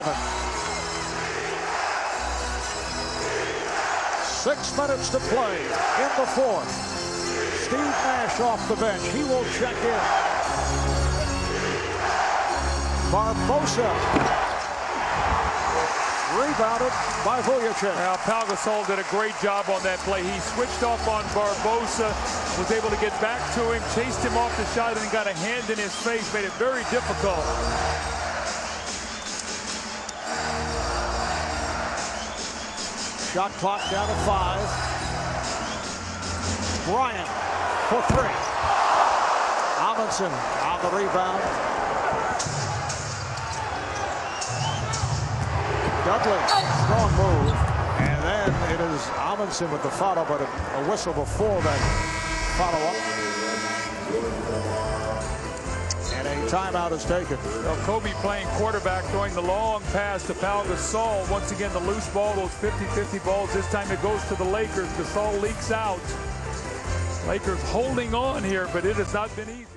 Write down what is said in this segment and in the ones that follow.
6 minutes to play in the fourth. Steve Nash off the bench. He will check in. Barbosa. Rebounded by Vujacic. Now, Pau Gasol did a great job on that play. He switched off on Barbosa, was able to get back to him, chased him off the shot, and got a hand in his face. Made it very difficult. Shot clock down to 5. Bryant for 3. Amundsen on the rebound. Dudley, strong move. And then it is Amundsen with the follow, but a whistle before that follow-up. And a timeout is taken. Well, Kobe playing quarterback, throwing the long pass to Pau Gasol. Once again, the loose ball, those 50-50 balls. This time it goes to the Lakers. Gasol leaks out. Lakers holding on here, but it has not been easy.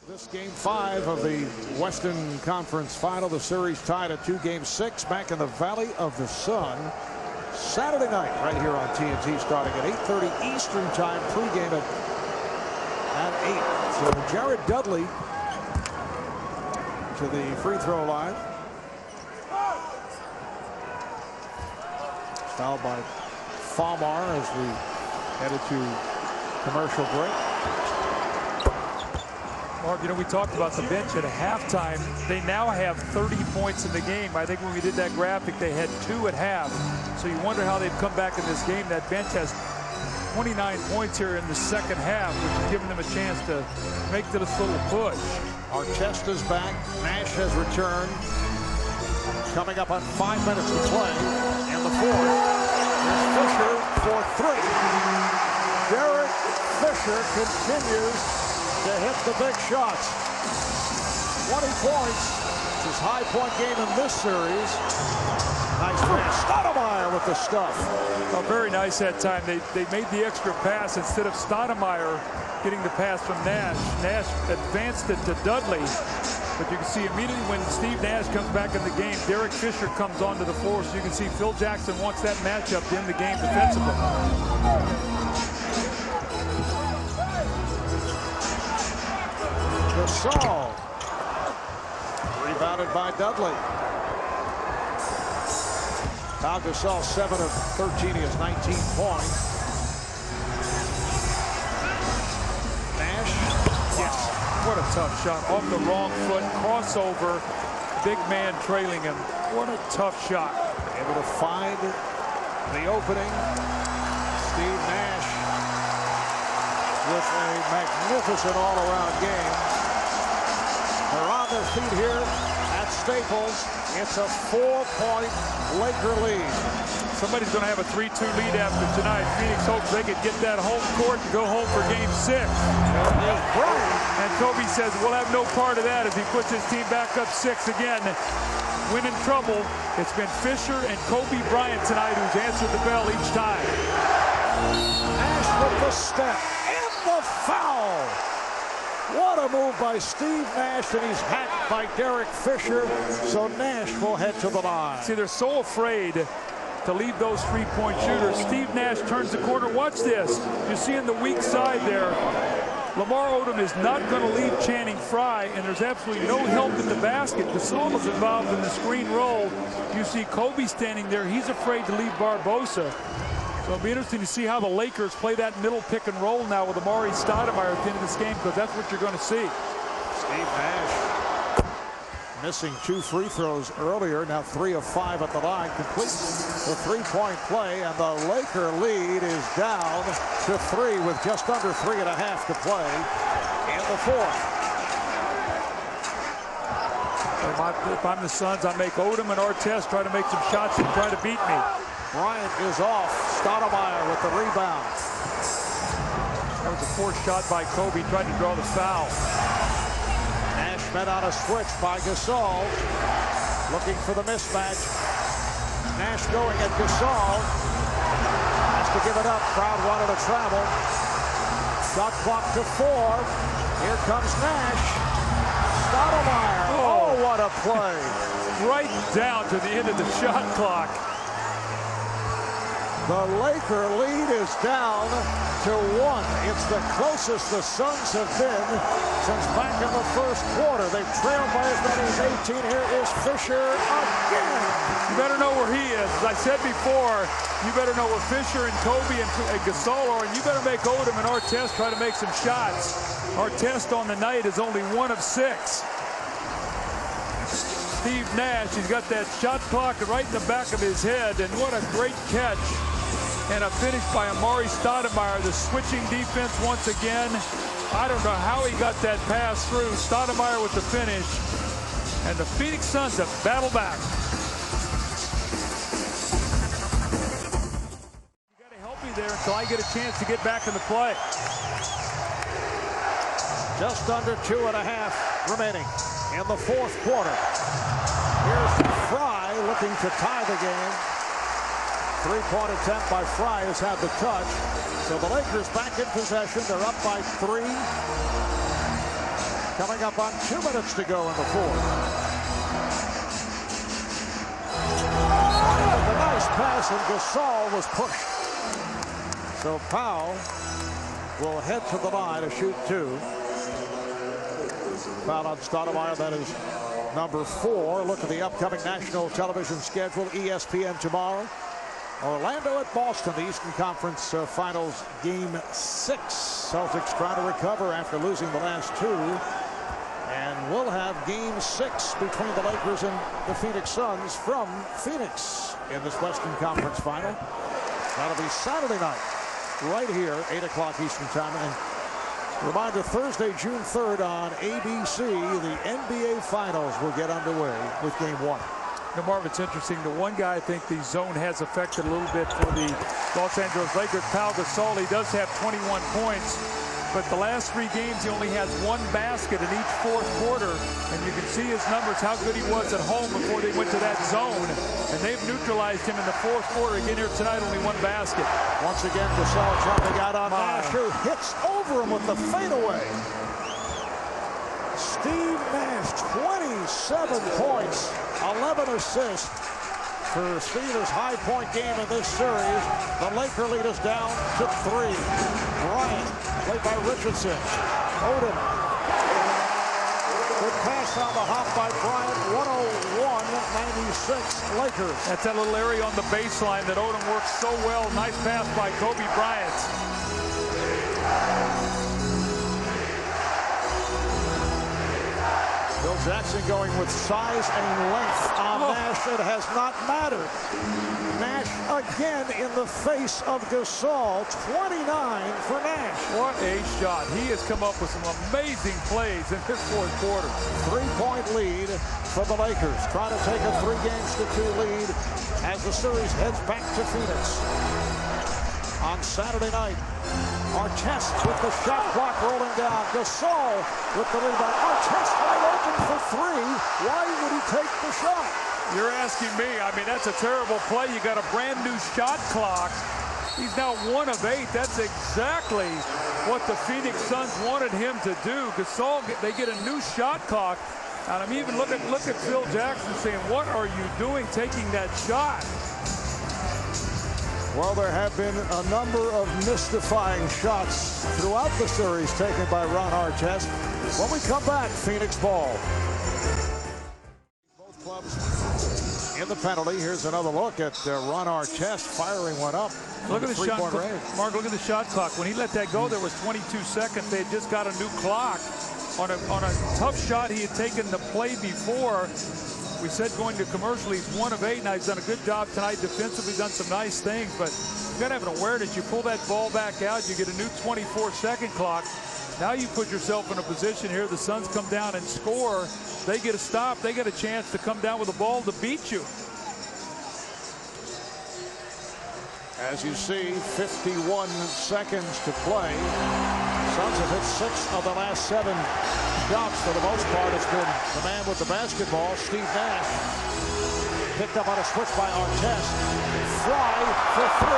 This game 5 of the Western Conference Final. The series tied at 2. Game 6 back in the Valley of the Sun. Saturday night right here on TNT starting at 8:30 Eastern Time. Pregame at 8. So Jared Dudley to the free throw line. Fouled by Falmar as we headed to commercial break. Mark, you know, we talked about the bench at halftime. They now have 30 points in the game. I think when we did that graphic, they had 2 at half. So you wonder how they've come back in this game. That bench has 29 points here in the second half, which is giving them a chance to make this little push. Artest is back. Nash has returned. Coming up on 5 minutes to play in the fourth. Here's Fisher for 3. Derek Fisher continues to hit the big shots. 20 points. It's his high point game in this series. Nice pass. Stoudemire with the stuff. Oh, very nice that time. They made the extra pass instead of Stoudemire getting the pass from Nash. Nash advanced it to Dudley. But you can see immediately when Steve Nash comes back in the game, Derek Fisher comes onto the floor. So you can see Phil Jackson wants that matchup to end the game defensively. Gasol. Rebounded by Dudley. Pau Gasol 7 of 13. He has 19 points. Nash. Yes. What a tough shot. Off the wrong foot. Crossover. Big man trailing him. What a tough shot. Able to find the opening. Steve Nash with a magnificent all-around game. They're on their feet here at Staples. It's a 4-point Laker lead. Somebody's going to have a 3-2 lead after tonight. Phoenix hopes they could get that home court and go home for game 6. And Kobe says, we'll have no part of that as he puts his team back up 6 again. When in trouble, it's been Fisher and Kobe Bryant tonight who's answered the bell each time. Nash with the step and the foul. What a move by Steve Nash, and he's hacked by Derek Fisher. So Nash will head to the line. See, they're so afraid to leave those three-point shooters. Steve Nash turns the corner. Watch this. You see in the weak side there, Lamar Odom is not going to leave Channing Frye, and there's absolutely no help at the basket. Gasol is involved in the screen roll. You see Kobe standing there. He's afraid to leave Barbosa. So it'll be interesting to see how the Lakers play that middle pick and roll now with Amari Stoudemire at the end of this game, because that's what you're going to see. Steve Nash missing 2 free throws earlier. Now 3 of 5 at the line. Completes the 3-point play, and the Laker lead is down to 3 with just under 3.5 to play in the fourth. If I'm the Suns, I make Odom and Artest try to make some shots and try to beat me. Bryant is off. Stoudemire with the rebound. That was a forced shot by Kobe, trying to draw the foul. Nash met on a switch by Gasol. Looking for the mismatch. Nash going at Gasol. Has to give it up. Crowd wanted to travel. Shot clock to 4. Here comes Nash. Stoudemire. Oh, what a play. right down to the end of the shot clock. The Laker lead is down to 1. It's the closest the Suns have been since back in the first quarter. They've trailed by as many as 18. Here is Fisher again. You better know where he is. As I said before, you better know where Fisher and Kobe and Gasol are, and you better make Odom and Artest try to make some shots. Artest on the night is only 1 of 6. Steve Nash, he's got that shot clock right in the back of his head, and what a great catch. And a finish by Amari Stoudemire, the switching defense once again. I don't know how he got that pass through. Stoudemire with the finish. And the Phoenix Suns have battled back. You got to help me there until I get a chance to get back in the play. Just under 2.5 remaining in the fourth quarter. Here's Fry looking to tie the game. Three-point attempt by Fry has had the touch. So the Lakers back in possession. They're up by 3. Coming up on 2 minutes to go in the fourth. A nice pass, and Gasol was pushed. So Powell will head to the line to shoot 2. Foul on Stoudemire. That is number 4. Look at the upcoming national television schedule. ESPN tomorrow. Orlando at Boston, the Eastern Conference Finals Game 6. Celtics trying to recover after losing the last 2. And we'll have Game 6 between the Lakers and the Phoenix Suns from Phoenix in this Western Conference Final. That'll be Saturday night, right here, 8 o'clock Eastern Time. And reminder, Thursday, June 3rd on ABC, the NBA Finals will get underway with Game 1. Now, Marv, it's interesting. The one guy I think the zone has affected a little bit for the Los Angeles Lakers, Pau Gasol, he does have 21 points. But the last 3 games, he only has 1 basket in each fourth quarter. And you can see his numbers, how good he was at home before they went to that zone. And they've neutralized him in the fourth quarter. Again here tonight, only 1 basket. Once again, Gasol jumping out on Nash, who hits over him with the fadeaway. Steve Nash, 27 points, 11 assists for Steve's high point game in this series. The Laker lead is down to 3. Bryant, played by Richardson. Odom. Good pass on the hop by Bryant. 101-96 Lakers. That's that little area on the baseline that Odom works so well. Nice pass by Kobe Bryant. Phil Jackson going with size and length on Nash. It has not mattered. Nash again in the face of Gasol. 29 for Nash. What a shot. He has come up with some amazing plays in this fourth quarter. 3-point lead for the Lakers. Trying to take a 3-2 lead as the series heads back to Phoenix. On Saturday night, Artest with the shot clock rolling down. Gasol with the rebound. Artest wide open for 3. Why would he take the shot? You're asking me. I mean, that's a terrible play. You got a brand new shot clock. He's now 1 of 8. That's exactly what the Phoenix Suns wanted him to do. Gasol, they get a new shot clock. And I'm even look at Phil Jackson saying, what are you doing taking that shot? Well, there have been a number of mystifying shots throughout the series taken by Ron Artest. When we come back, Phoenix ball. Both clubs in the penalty. Here's another look at Ron Artest firing one up. Look at the shot clock. Mark, look at the shot clock. When he let that go, there was 22 seconds. They had just got a new clock on a tough shot he had taken the play before. We said going to commercial, he's 1 of 8. Now he's done a good job tonight defensively, done some nice things, but you've got to have an awareness. You pull that ball back out, you get a new 24-second clock. Now you put yourself in a position here. The Suns come down and score. They get a stop. They get a chance to come down with the ball to beat you. As you see, 51 seconds to play. Suns have hit 6 of the last 7 shots. For the most part, it's been the man with the basketball, Steve Nash. Picked up on a switch by Artest. Fry for 3.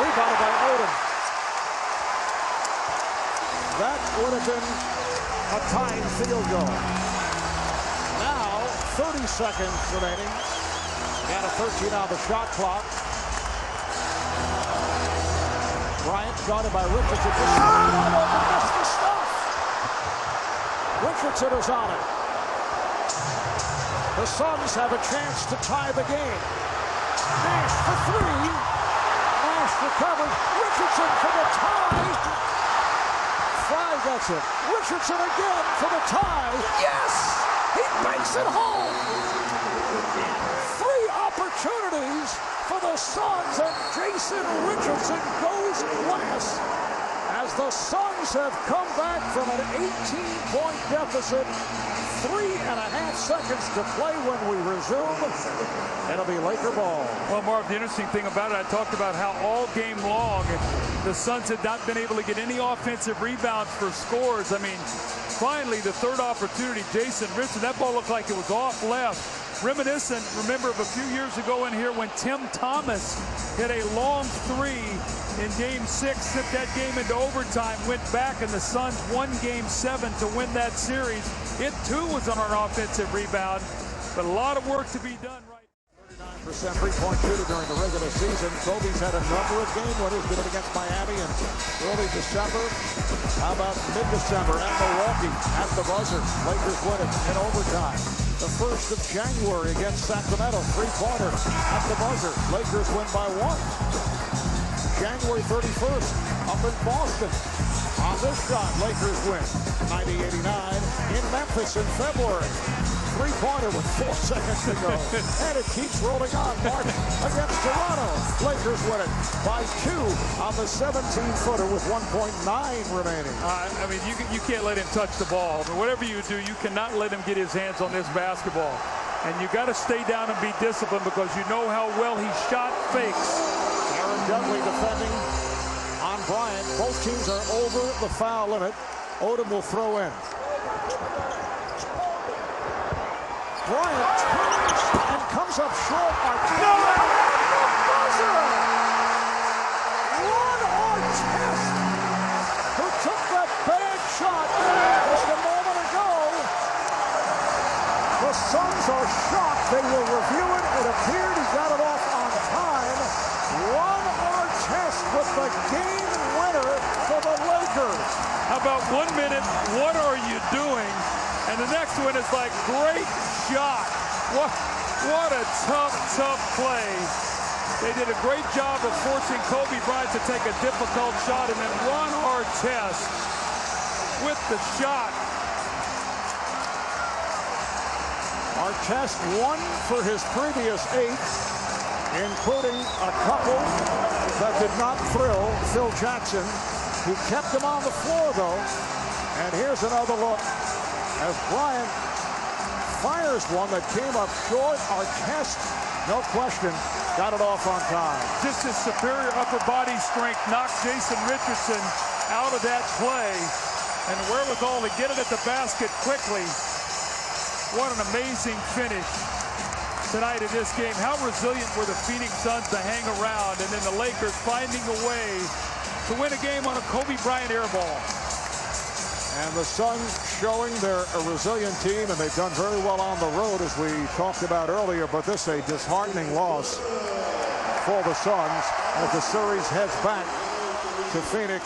Rebounded by Odom. That would have been a tying field goal. Now, 30 seconds remaining. Down to 13 on the shot clock. Bryant guarded by Richardson. Just wide open, missed the stuff. Richardson is on it. The Suns have a chance to tie the game. Nash for three. Nash recovers. Richardson for the tie. Fry gets it. Richardson again for the tie. Yes! He banks it home. Three opportunities for the Suns, and Jason Richardson goes glass as the Suns have come back from an 18-point deficit. 3.5 seconds to play when we resume. It'll be Laker ball. Well, Marv, the interesting thing about it, I talked about how all game long the Suns had not been able to get any offensive rebounds for scores. I mean, finally, the third opportunity, Jason Richardson, that ball looked like it was off left. Reminiscent, remember, of a few years ago in here when Tim Thomas hit a long three in Game 6, sent that game into overtime, went back, and the Suns won Game 7 to win that series. It, too, was on an offensive rebound, but a lot of work to be done right. 39% three-point shooter during the regular season. Kobe's had a number of game winners, did it against Miami in early December. How about mid-December at Milwaukee at the buzzer? Lakers win it in overtime. The 1st of January against Sacramento, three-pointer at the buzzer. Lakers win by 1. January 31st, up in Boston. On this shot, Lakers win 90-89 in Memphis in February. Three-pointer with 4 seconds to go. And it keeps rolling on. March against Toronto. Lakers win it by 2 on the 17-footer with 1.9 remaining. I mean, you can't let him touch the ball. But whatever you do, you cannot let him get his hands on this basketball. And you got to stay down and be disciplined because you know how well he shot fakes. Aaron Dudley defending on Bryant. Both teams are over the foul limit. Odom will throw in. Bryant turns and comes up short. Ron Artest, who took that bad shot just a moment ago. The Suns are shocked. They will review it. It appeared he got it off on time. Ron Artest with the game winner for the Lakers. How about 1 minute, what are you doing? And the next one is like, great shot. What a tough play. They did a great job of forcing Kobe Bryant to take a difficult shot, and then Ron Artest with the shot. Artest won for his previous 8, including a couple that did not thrill Phil Jackson, who kept him on the floor, though. And here's another look as Bryant fires one that came up short. Artest, no question, got it off on time. Just his superior upper body strength knocked Jason Richardson out of that play, and the wherewithal to get it at the basket quickly. What an amazing finish tonight in this game. How resilient were the Phoenix Suns to hang around, and then the Lakers finding a way to win a game on a Kobe Bryant air ball. And the Suns showing they're a resilient team, and they've done very well on the road, as we talked about earlier. But this is a disheartening loss for the Suns as the series heads back to Phoenix.